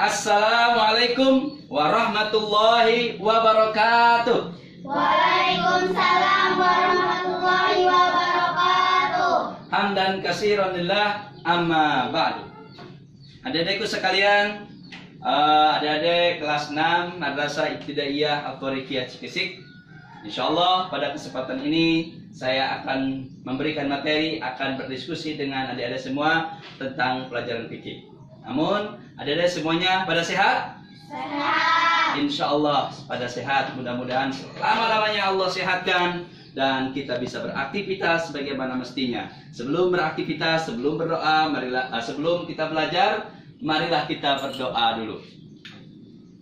Assalamualaikum warahmatullahi wabarakatuh. Waalaikumsalam warahmatullahi wabarakatuh. Hamdan katsiran lillah, amma ba'du. Adik-adikku sekalian, adik-adik kelas 6 Madrasah Ibtidaiyah Al-Thoriqiyah Cikesik. Insyaallah pada kesempatan ini saya akan memberikan materi, akan berdiskusi dengan adik-adik semua tentang pelajaran fikih. Namun adik-adik semuanya pada sehat? Sehat. Insyaallah pada sehat. Mudah-mudahan selama-lamanya Allah sehatkan dan kita bisa beraktivitas sebagaimana mestinya. Sebelum beraktivitas, sebelum berdoa, sebelum kita belajar, marilah kita berdoa dulu.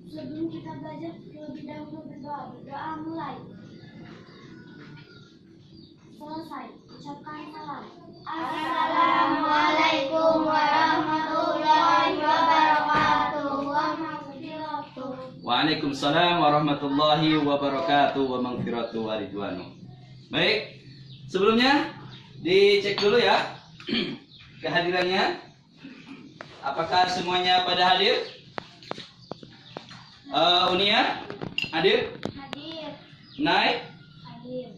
Sebelum kita belajar, terlebih dahulu berdoa. Berdoa mulai. Selesai. Ucapkan salam. Assalamualaikum warahmatullahi wabarakatuh. Waalaikumsalam warahmatullahi wabarakatuh wa maghfiratu wa ridwanu. Baik, sebelumnya dicek dulu ya kehadirannya. Apakah semuanya pada hadir? Unia hadir? Hadir. Naik? Hadir.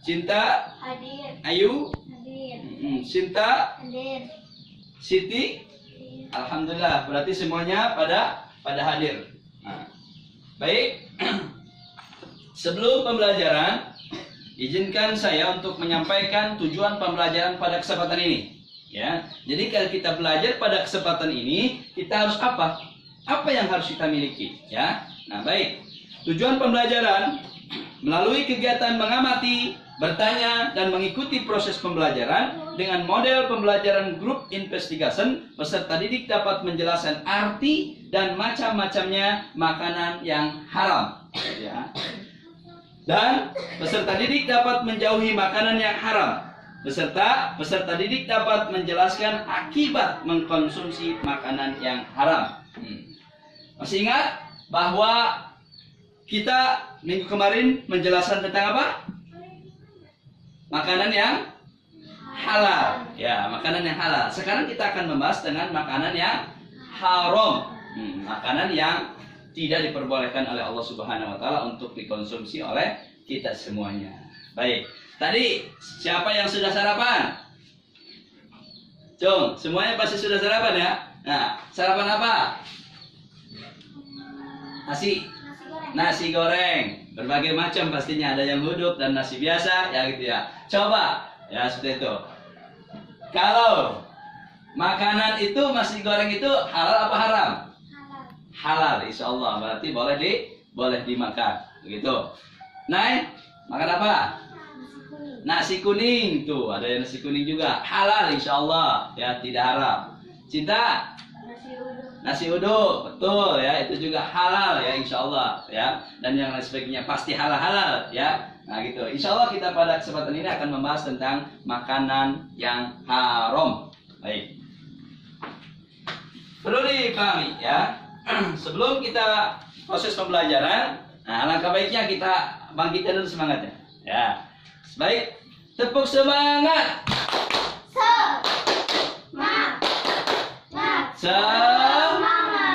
Cinta? Hadir. Ayu? Hadir. Sinta? Hadir. Siti? Alhamdulillah, berarti semuanya pada hadir. Nah, baik. Sebelum pembelajaran, izinkan saya untuk menyampaikan tujuan pembelajaran pada kesempatan ini. Ya, jadi kalau kita belajar pada kesempatan ini, kita harus apa? Apa yang harus kita miliki? Ya, nah baik. Tujuan pembelajaran melalui kegiatan mengamati, bertanya, dan mengikuti proses pembelajaran dengan model pembelajaran group investigation, peserta didik dapat menjelaskan arti dan macam-macamnya makanan yang haram. Ya. Dan peserta didik dapat menjauhi makanan yang haram. Peserta didik dapat menjelaskan akibat mengkonsumsi makanan yang haram. Masih ingat bahwa kita minggu kemarin menjelaskan tentang apa? Makanan yang halal. Ya, makanan yang halal. Sekarang kita akan membahas dengan makanan yang haram. Makanan yang tidak diperbolehkan oleh Allah Subhanahu wa taala untuk dikonsumsi oleh kita semuanya. Baik. Tadi siapa yang sudah sarapan? Cung, semuanya pasti sudah sarapan ya? Nah, sarapan apa? Nasi goreng. Berbagai macam pastinya, ada yang huduk dan nasi biasa ya gitu ya. Coba ya seperti itu. Kalau makanan itu nasi goreng itu halal apa haram? Halal, insyaallah. Berarti boleh dimakan. Begitu. Naik, makan apa? Nasi kuning tuh, ada yang nasi kuning juga. Halal insyaallah, ya tidak haram. Cinta? Nasi uduk, betul ya, itu juga halal ya insyaallah ya. Dan yang lain sebagainya pasti halal ya. Nah gitu. Insyaallah kita pada kesempatan ini akan membahas tentang makanan yang haram. Baik. Perlu dipahami ya. Sebelum kita proses pembelajaran, nah alangkah baiknya kita bangkitkan dulu semangatnya. Ya. Baik, tepuk semangat.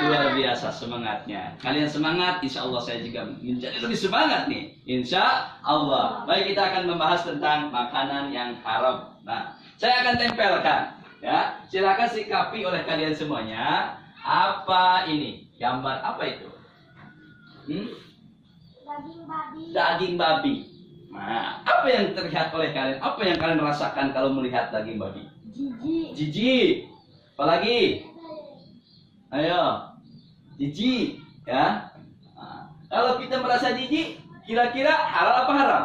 Luar biasa semangatnya. Kalian semangat, insya Allah saya juga menjadi lebih semangat nih. Insya Allah. Baik, kita akan membahas tentang makanan yang haram. Nah, saya akan tempelkan. Ya, silakan sikapi oleh kalian semuanya. Apa ini? Gambar apa itu? Daging babi. Daging babi. Nah, apa yang terlihat oleh kalian? Apa yang kalian rasakan kalau melihat daging babi? Jijik. Jijik. Apalagi? Ayo. Jijik, ya. Nah, kalau kita merasa jijik, kira-kira halal apa haram?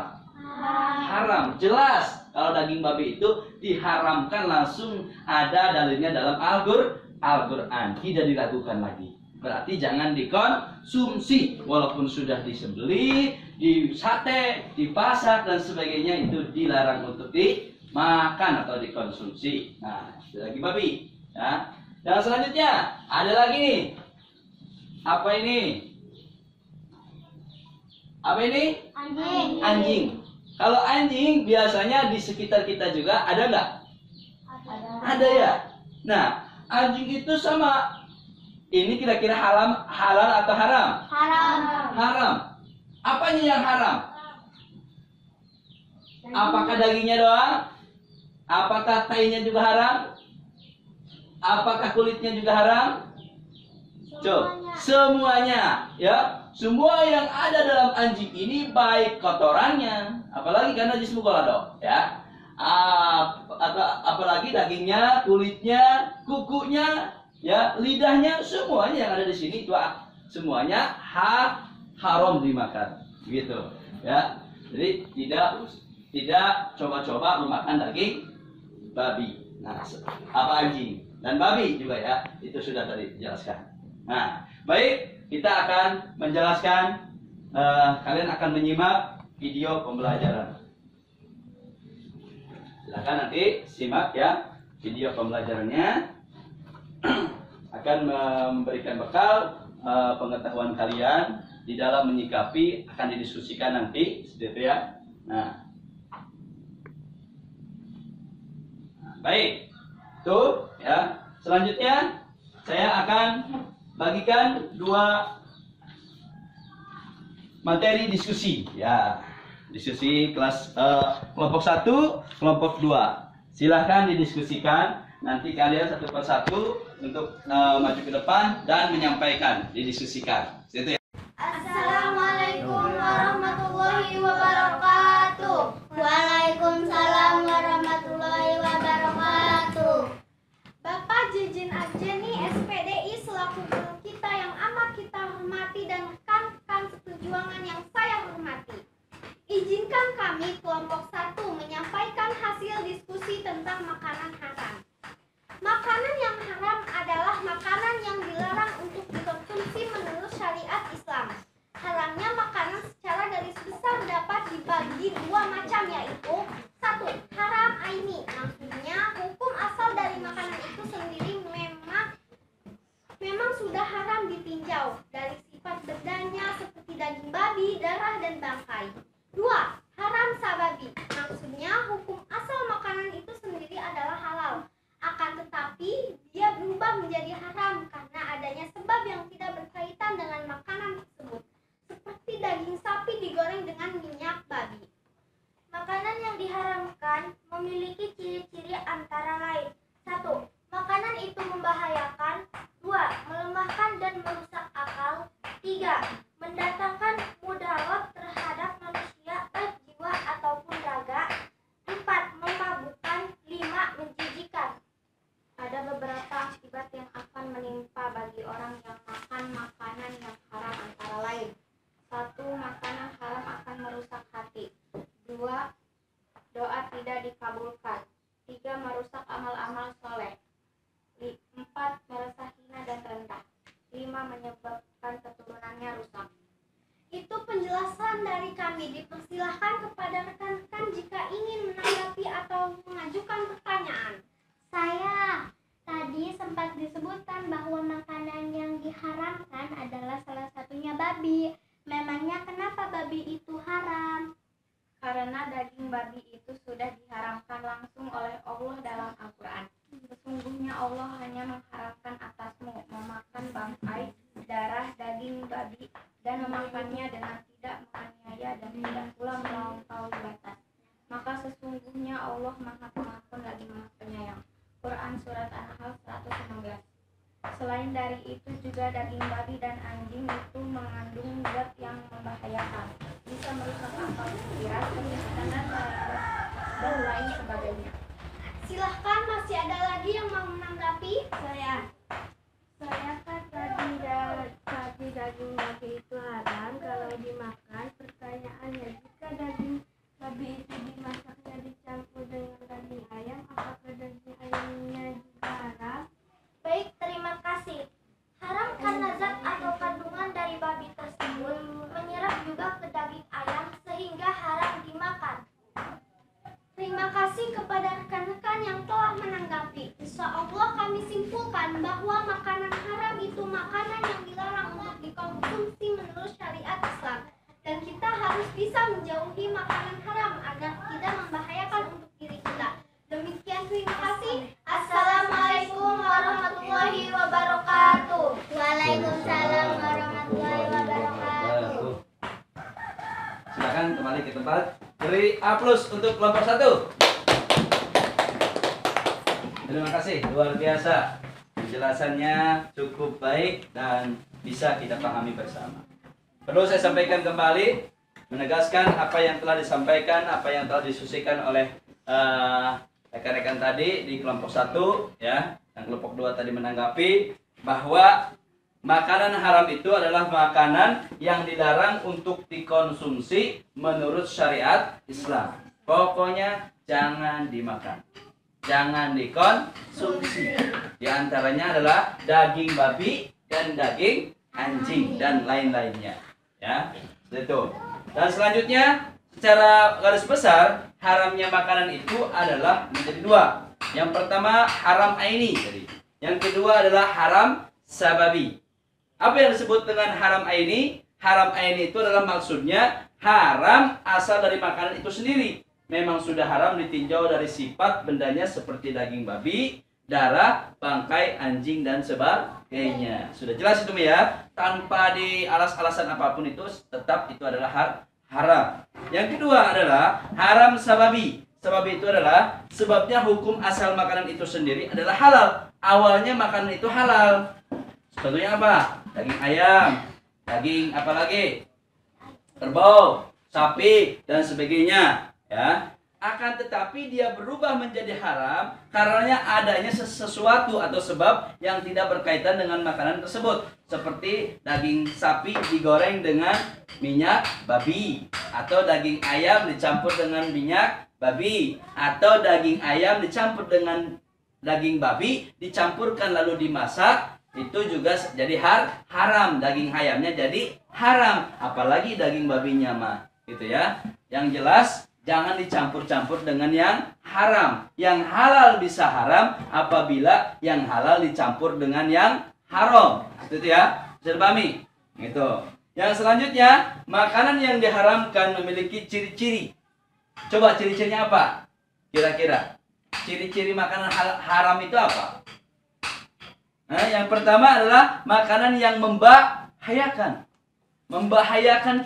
Haram. Jelas. Kalau daging babi itu diharamkan, langsung ada dalilnya dalam Al-Quran. Tidak diragukan lagi. Berarti jangan dikonsumsi. Walaupun sudah disembelih, disate, dipasak dan sebagainya, itu dilarang untuk dimakan atau dikonsumsi. Nah, itu daging babi. Ya. Dan selanjutnya ada lagi nih. Apa ini? Apa ini? Anjing. Anjing. Kalau anjing biasanya di sekitar kita juga ada nggak? Ada ya. Nah, anjing itu sama Ini kira-kira halal atau haram? Haram. Haram. Apanya yang haram? Apakah dagingnya doang? Apakah tainya juga haram? Apakah kulitnya juga haram? Semuanya, ya. Semua yang ada dalam anjing ini baik kotorannya, apalagi karena najis mukhalladhah, ya. Atau apalagi dagingnya, kulitnya, kukunya, ya, lidahnya, semuanya yang ada di sini itu semuanya haram dimakan, gitu, ya. Jadi tidak coba-coba memakan daging babi, nah, apa anjing dan babi juga, ya. Itu sudah tadi dijelaskan. Nah, baik, kita akan menjelaskan. Kalian akan menyimak video pembelajaran. Silakan nanti simak, ya, video pembelajarannya. Akan memberikan bekal pengetahuan kalian di dalam menyikapi, akan didiskusikan nanti, seperti, ya. Nah, baik, tuh, ya. Selanjutnya saya akan bagikan 2 materi diskusi, ya. Diskusi kelas kelompok 1, kelompok 2. Silahkan didiskusikan. Nanti kalian satu persatu untuk maju ke depan dan menyampaikan, didiskusikan. Itu, ya. Assalamualaikum warahmatullahi wabarakatuh. Waalaikumsalam warahmatullahi wabarakatuh. Bapak Jejin Arjeni SPDI selaku guru kita yang amat kita hormati dan rekan-rekan seperjuangan yang saya hormati. Izinkan kami kelompok 1 menyampaikan hasil diskusi tentang makanan haram. Makanan yang haram adalah makanan yang dilarang untuk dikonsumsi menurut syariat Islam. Haramnya makanan secara garis besar dapat dibagi 2 macam, yaitu 1. Haram aini, maksudnya hukum asal dari makanan itu sendiri memang sudah haram ditinjau dari sifat bendanya seperti daging babi, darah, dan bangkai. 2. Haram sababi, maksudnya hukum asal makanan itu sendiri adalah halal, akan tetapi dia berubah menjadi haram karena adanya sebab yang tidak berkaitan dengan makanan tersebut, seperti daging sapi digoreng dengan minyak babi. Makanan yang diharamkan memiliki ciri-ciri antara lain. 1. Makanan itu membahayakan. 2. Melemahkan dan merusak akal. 3. Mendatangkan mudarat terhadap manusia, baik jiwa ataupun raga. 4. Memabukkan. 5. Menjijikan. Ada beberapa akibat yang akan menimpa bagi orang yang makan makanan yang haram antara lain. 1. Makanan haram akan merusak hati. 2. Doa tidak dikabulkan. 3. Merusak amal-amal soleh. 4. Merasa hina dan rendah. 5. Menyebabkan keturunannya rusak. Itu penjelasan dari kami. Dipersilahkan kepada rekan-rekan jika ingin menanggapi atau mengajukan pertanyaan. Tadi sempat disebutkan bahwa makanan yang diharamkan adalah salah satunya babi. Memangnya kenapa babi itu haram? Karena daging babi itu sudah diharamkan langsung oleh Allah dalam Al-Quran. Sesungguhnya Allah hanya mengharamkan atasmu memakan bangkai, darah, daging babi, dan memakannya dengan tidak menganiaya dan tidak pula melampaui batas. Maka sesungguhnya Allah Maha Pengampun lagi Maha Penyayang. Quran Surat An-Nahl 116. Selain dari itu juga daging babi dan anjing itu mengandung zat yang membahayakan, bisa merusak akal pikiran, kesehatan, dan lain sebagainya. Silahkan, masih ada lagi yang mau menanggapi? Saya kan tadi daging babi itu haram kalau dimakan. Pertanyaannya, jika daging babi itu dimasaknya dicampur dengan daging ayam, apakah daging ayamnya juga haram? Baik, terima kasih. Haram karena zat atau kandungan dari babi tersebut menyerap juga ke daging ayam sehingga haram dimakan. Terima kasih kepada rekan-rekan yang telah menanggapi. Insya Allah kami simpulkan bahwa makanan haram itu makanan yang dilarang untuk dikonsumsi menurut syariat Islam. kembali ke tempat. Beri A+ untuk kelompok 1. Terima kasih, luar biasa. Penjelasannya cukup baik dan bisa kita pahami bersama. Perlu saya sampaikan kembali, menegaskan apa yang telah disampaikan, apa yang telah disusikan oleh rekan-rekan tadi di kelompok 1, ya, dan kelompok 2 tadi menanggapi bahwa makanan haram itu adalah makanan yang dilarang untuk dikonsumsi menurut syariat Islam. Pokoknya jangan dimakan, jangan dikonsumsi. Di antaranya adalah daging babi dan daging anjing dan lain-lainnya. Ya, itu. Dan selanjutnya, secara garis besar, haramnya makanan itu adalah menjadi 2. Yang pertama haram aini, yang kedua adalah haram sababi. Apa yang disebut dengan haram aini? Haram aini itu adalah maksudnya haram asal dari makanan itu sendiri. Memang sudah haram ditinjau dari sifat bendanya seperti daging babi, darah, bangkai anjing dan sebagainya. Sudah jelas itu ya? Tanpa di alasan apapun itu tetap itu adalah haram. Yang kedua adalah haram sababi. Sababi itu adalah sebabnya hukum asal makanan itu sendiri adalah halal. Awalnya makanan itu halal. Contohnya apa? Daging ayam, daging apa lagi? Kerbau, sapi dan sebagainya, ya. Akan tetapi dia berubah menjadi haram karena adanya sesuatu atau sebab yang tidak berkaitan dengan makanan tersebut. Seperti daging sapi digoreng dengan minyak babi, atau daging ayam dicampur dengan minyak babi, atau daging ayam dicampur dengan daging babi dicampurkan lalu dimasak, itu juga jadi haram. Daging ayamnya jadi haram, apalagi daging babinya mah, gitu ya. Yang jelas jangan dicampur-campur dengan yang haram. Yang halal bisa haram apabila yang halal dicampur dengan yang haram. Itu ya, bisa dipahami? Gitu. Yang selanjutnya, makanan yang diharamkan memiliki ciri-ciri. Coba ciri-cirinya apa? Kira-kira ciri-ciri makanan haram itu apa? Nah, yang pertama adalah makanan yang membahayakan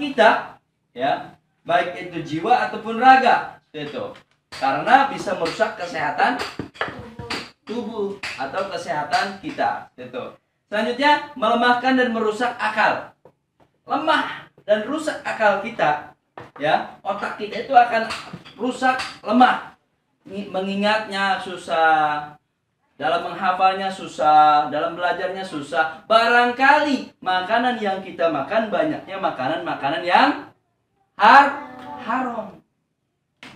kita, ya, baik itu jiwa ataupun raga, itu karena bisa merusak kesehatan tubuh atau kesehatan kita, itu. Selanjutnya, melemahkan dan merusak akal. Lemah dan rusak akal kita, ya, otak kita itu akan rusak, lemah, mengingatnya susah, dalam menghafalnya susah, dalam belajarnya susah. Barangkali makanan yang kita makan banyaknya makanan-makanan yang haram.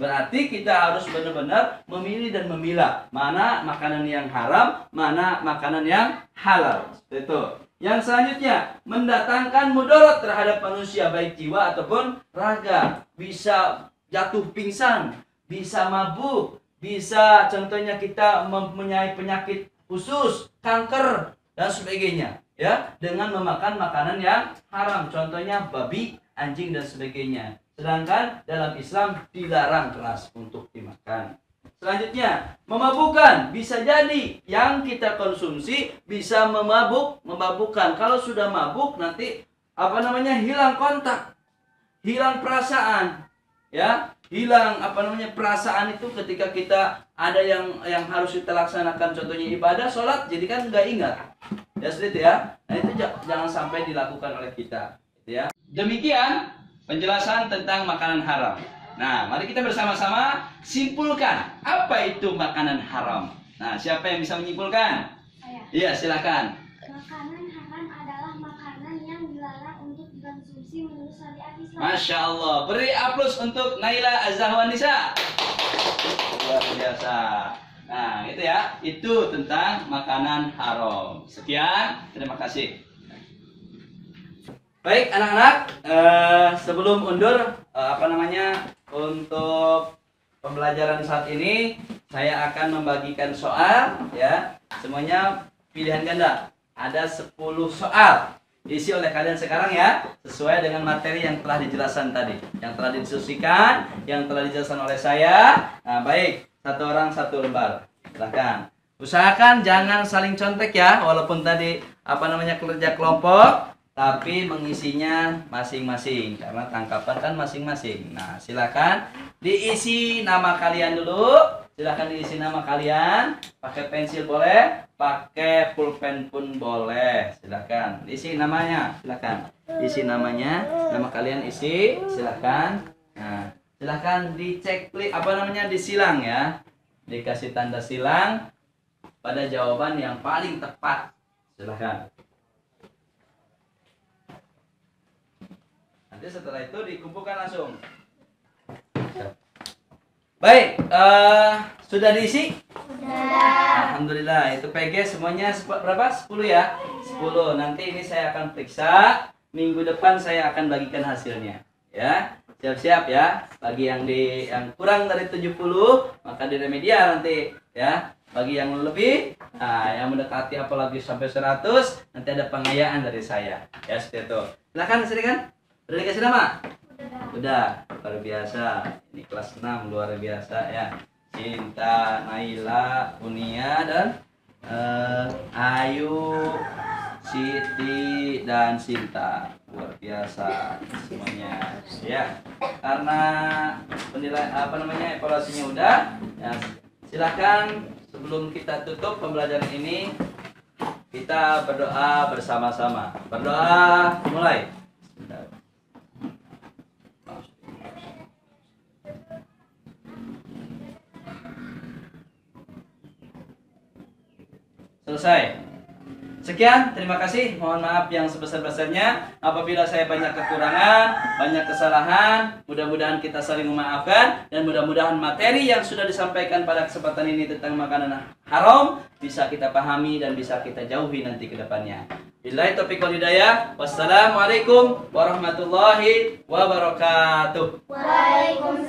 Berarti kita harus benar-benar memilih dan memilah mana makanan yang haram, mana makanan yang halal. Itu. Yang selanjutnya, mendatangkan mudarat terhadap manusia baik jiwa ataupun raga. Bisa jatuh pingsan, bisa mabuk, bisa contohnya kita mempunyai penyakit khusus, kanker dan sebagainya, ya, dengan memakan makanan yang haram. Contohnya babi, anjing dan sebagainya. Sedangkan dalam Islam dilarang keras untuk dimakan. Selanjutnya, memabukkan. Bisa jadi yang kita konsumsi bisa memabukkan. Kalau sudah mabuk nanti hilang kontak, hilang perasaan, ya, hilang perasaan itu ketika kita ada yang harus kita laksanakan, contohnya ibadah, sholat, jadi kan nggak ingat, ya, seperti itu ya. Nah, itu jangan sampai dilakukan oleh kita, ya. Demikian penjelasan tentang makanan haram. Nah, mari kita bersama-sama simpulkan apa itu makanan haram. Nah, siapa yang bisa menyimpulkan? Iya, silakan. Makanan haram adalah makanan yang dilarang untuk dikonsumsi menurut syariat Islam. Masya Allah. Beri A+ untuk Naila Az-Zahwanisa. Luar biasa. Nah, itu ya. Itu tentang makanan haram. Sekian. Terima kasih. Baik, anak-anak. Sebelum undur, untuk pembelajaran saat ini, saya akan membagikan soal, ya. Semuanya pilihan ganda. Ada 10 soal. Diisi oleh kalian sekarang ya, sesuai dengan materi yang telah dijelaskan tadi, yang telah didiskusikan, yang telah dijelaskan oleh saya. Nah, baik, satu orang satu lembar. Silahkan. Usahakan jangan saling contek ya, walaupun tadi kerja kelompok, tapi mengisinya masing-masing karena tangkapan kan masing-masing. Nah, silakan diisi nama kalian dulu. Silakan diisi nama kalian. Pakai pensil boleh, pakai pulpen pun boleh. Silakan diisi namanya. Silakan isi namanya, nama kalian isi. Silakan. Nah, silakan dicek disilang ya. Dikasih tanda silang pada jawaban yang paling tepat. Silakan. Nanti setelah itu dikumpulkan langsung. Baik, sudah diisi? Sudah. Alhamdulillah, itu PG semuanya berapa? 10 ya? 10. Nanti ini saya akan periksa. Minggu depan saya akan bagikan hasilnya. Ya, siap-siap ya. Bagi yang kurang dari 70, maka di remedial nanti ya. Bagi yang lebih, yang mendekati apalagi sampai 100, nanti ada pengayaan dari saya. Ya, seperti itu. Silakan kan? Udah dikasih nama? Udah, luar biasa. Ini kelas 6 luar biasa ya. Cinta, Naila, Unia dan Ayu, Siti dan Sinta. Luar biasa semuanya ya. Karena penilaian evaluasinya udah ya, silakan sebelum kita tutup pembelajaran ini kita berdoa bersama-sama. Berdoa mulai. Selesai. Sekian, terima kasih. Mohon maaf yang sebesar-besarnya apabila saya banyak kekurangan, banyak kesalahan. Mudah-mudahan kita saling memaafkan dan mudah-mudahan materi yang sudah disampaikan pada kesempatan ini tentang makanan haram bisa kita pahami dan bisa kita jauhi nanti ke depannya. Billahi taufiq wal hidayah. Wassalamualaikum warahmatullahi wabarakatuh. Waalaikumsalam.